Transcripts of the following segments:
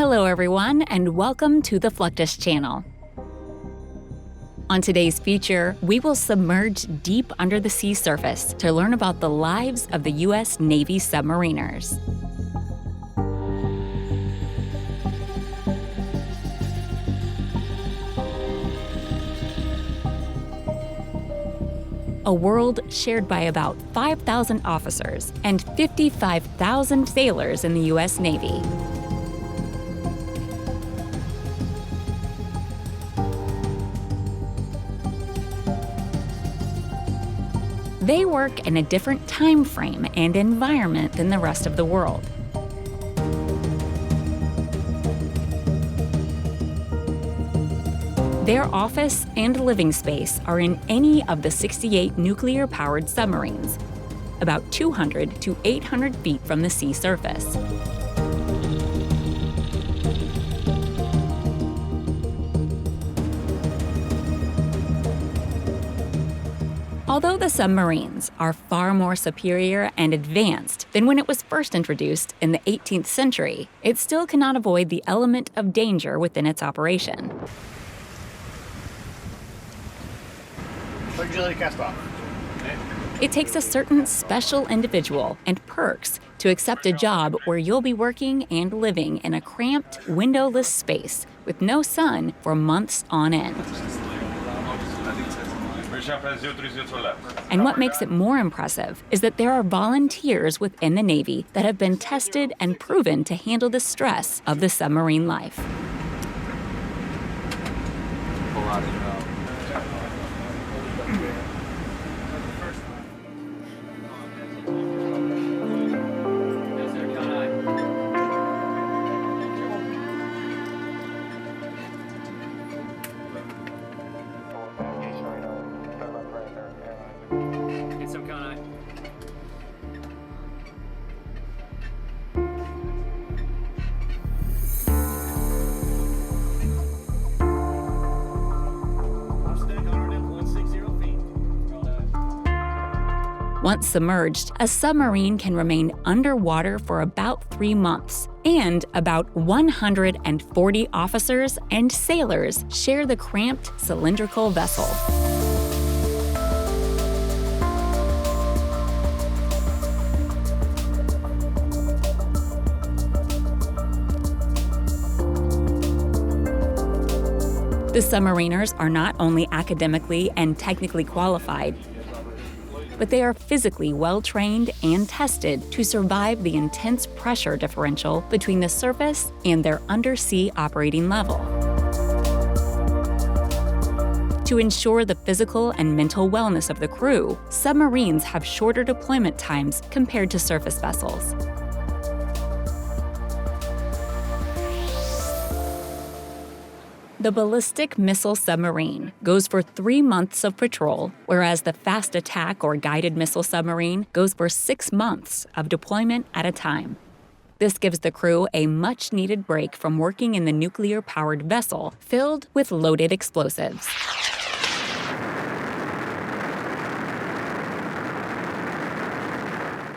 Hello everyone, and welcome to the Fluctus channel. On today's feature, we will submerge deep under the sea surface to learn about the lives of the US Navy submariners. A world shared by about 5,000 officers and 55,000 sailors in the US Navy. They work in a different time frame and environment than the rest of the world. Their office and living space are in any of the 68 nuclear-powered submarines, about 200 to 800 feet from the sea surface. Although the submarines are far more superior and advanced than when it was first introduced in the 18th century, it still cannot avoid the element of danger within its operation. It takes a certain special individual and perks to accept a job where you'll be working and living in a cramped, windowless space with no sun for months on end. And what makes it more impressive is that there are volunteers within the Navy that have been tested and proven to handle the stress of the submarine life. Once submerged, a submarine can remain underwater for about 3 months, and about 140 officers and sailors share the cramped cylindrical vessel. The submariners are not only academically and technically qualified, but they are physically well-trained and tested to survive the intense pressure differential between the surface and their undersea operating level. To ensure the physical and mental wellness of the crew, submarines have shorter deployment times compared to surface vessels. The ballistic missile submarine goes for 3 months of patrol, whereas the fast attack or guided missile submarine goes for 6 months of deployment at a time. This gives the crew a much-needed break from working in the nuclear-powered vessel filled with loaded explosives.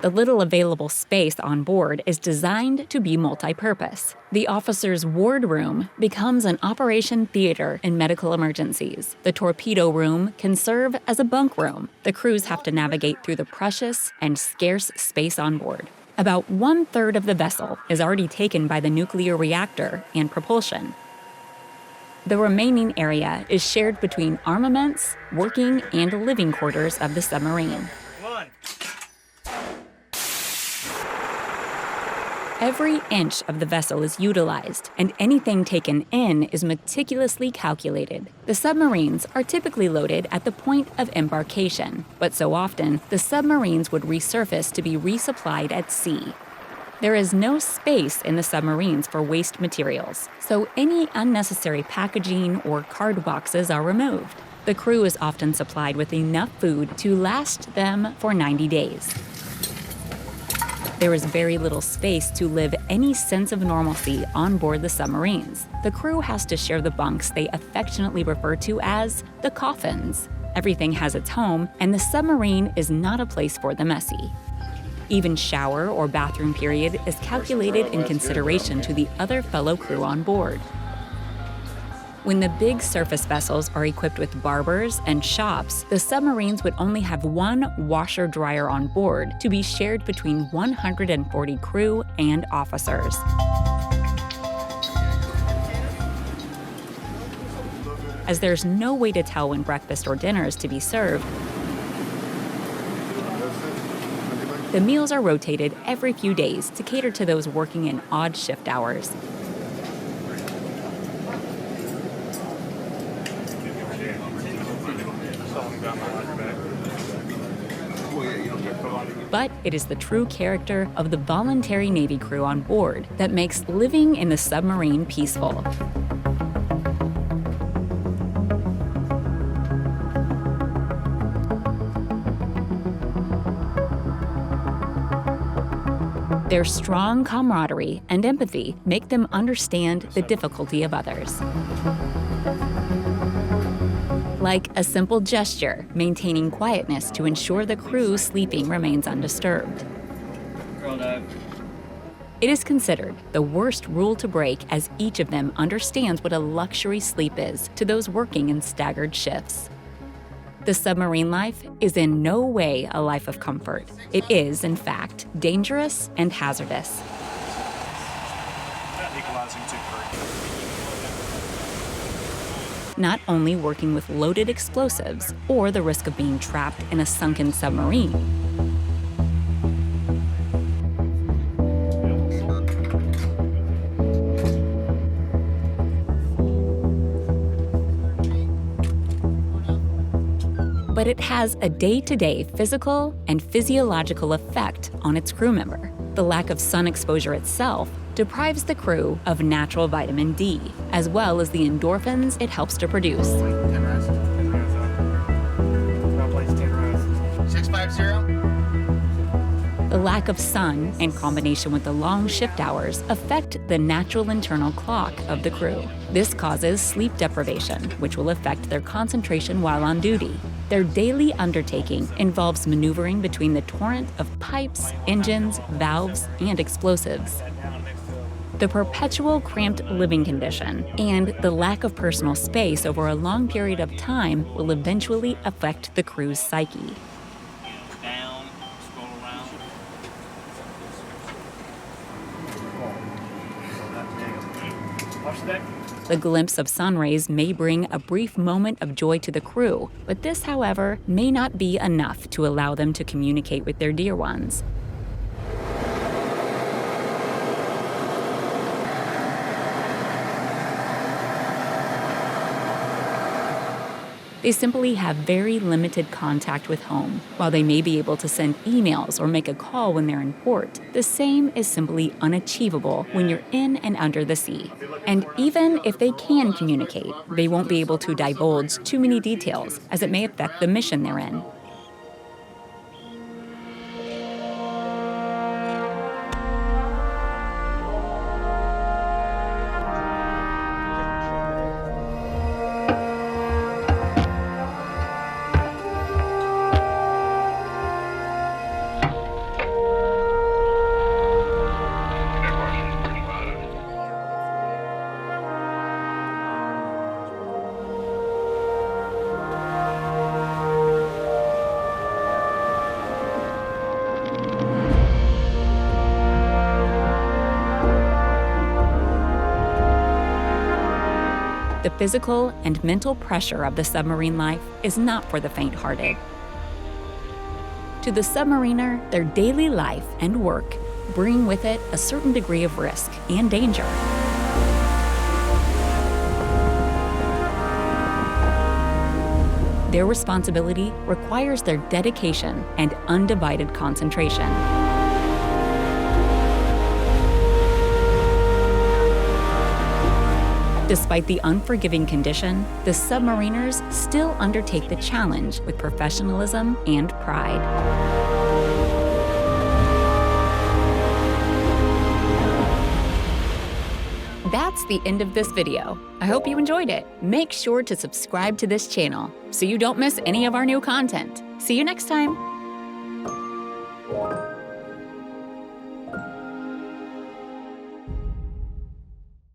The little available space on board is designed to be multi-purpose. The officer's wardroom becomes an operation theater in medical emergencies. The torpedo room can serve as a bunk room. The crews have to navigate through the precious and scarce space on board. About 1/3 of the vessel is already taken by the nuclear reactor and propulsion. The remaining area is shared between armaments, working, and living quarters of the submarine. Every inch of the vessel is utilized, and anything taken in is meticulously calculated. The submarines are typically loaded at the point of embarkation, but so often, the submarines would resurface to be resupplied at sea. There is no space in the submarines for waste materials, so any unnecessary packaging or card boxes are removed. The crew is often supplied with enough food to last them for 90 days. There is very little space to live any sense of normalcy on board the submarines. The crew has to share the bunks they affectionately refer to as the coffins. Everything has its home, and the submarine is not a place for the messy. Even shower or bathroom period is calculated in consideration to the other fellow crew on board. When the big surface vessels are equipped with barbers and shops, the submarines would only have one washer-dryer on board to be shared between 140 crew and officers. As there's no way to tell when breakfast or dinner is to be served, the meals are rotated every few days to cater to those working in odd shift hours. But it is the true character of the voluntary Navy crew on board that makes living in the submarine peaceful. Their strong camaraderie and empathy make them understand the difficulty of others. Like a simple gesture, maintaining quietness to ensure the crew's sleeping remains undisturbed. It is considered the worst rule to break, as each of them understands what a luxury sleep is to those working in staggered shifts. The submarine life is in no way a life of comfort. It is, in fact, dangerous and hazardous. Not only working with loaded explosives or the risk of being trapped in a sunken submarine, but it has a day-to-day physical and physiological effect on its crew member. The lack of sun exposure itself deprives the crew of natural vitamin D, as well as the endorphins it helps to produce. 650. The lack of sun, in combination with the long shift hours, affect the natural internal clock of the crew. This causes sleep deprivation, which will affect their concentration while on duty. Their daily undertaking involves maneuvering between the torrent of pipes, engines, valves, and explosives. The perpetual cramped living condition and the lack of personal space over a long period of time will eventually affect the crew's psyche. The glimpse of sun rays may bring a brief moment of joy to the crew, but this, however, may not be enough to allow them to communicate with their dear ones. They simply have very limited contact with home. While they may be able to send emails or make a call when they're in port, the same is simply unachievable when you're in and under the sea. And even if they can communicate, they won't be able to divulge too many details, as it may affect the mission they're in. The physical and mental pressure of the submarine life is not for the faint-hearted. To the submariner, their daily life and work bring with it a certain degree of risk and danger. Their responsibility requires their dedication and undivided concentration. Despite the unforgiving condition, the submariners still undertake the challenge with professionalism and pride. That's the end of this video. I hope you enjoyed it. Make sure to subscribe to this channel so you don't miss any of our new content. See you next time.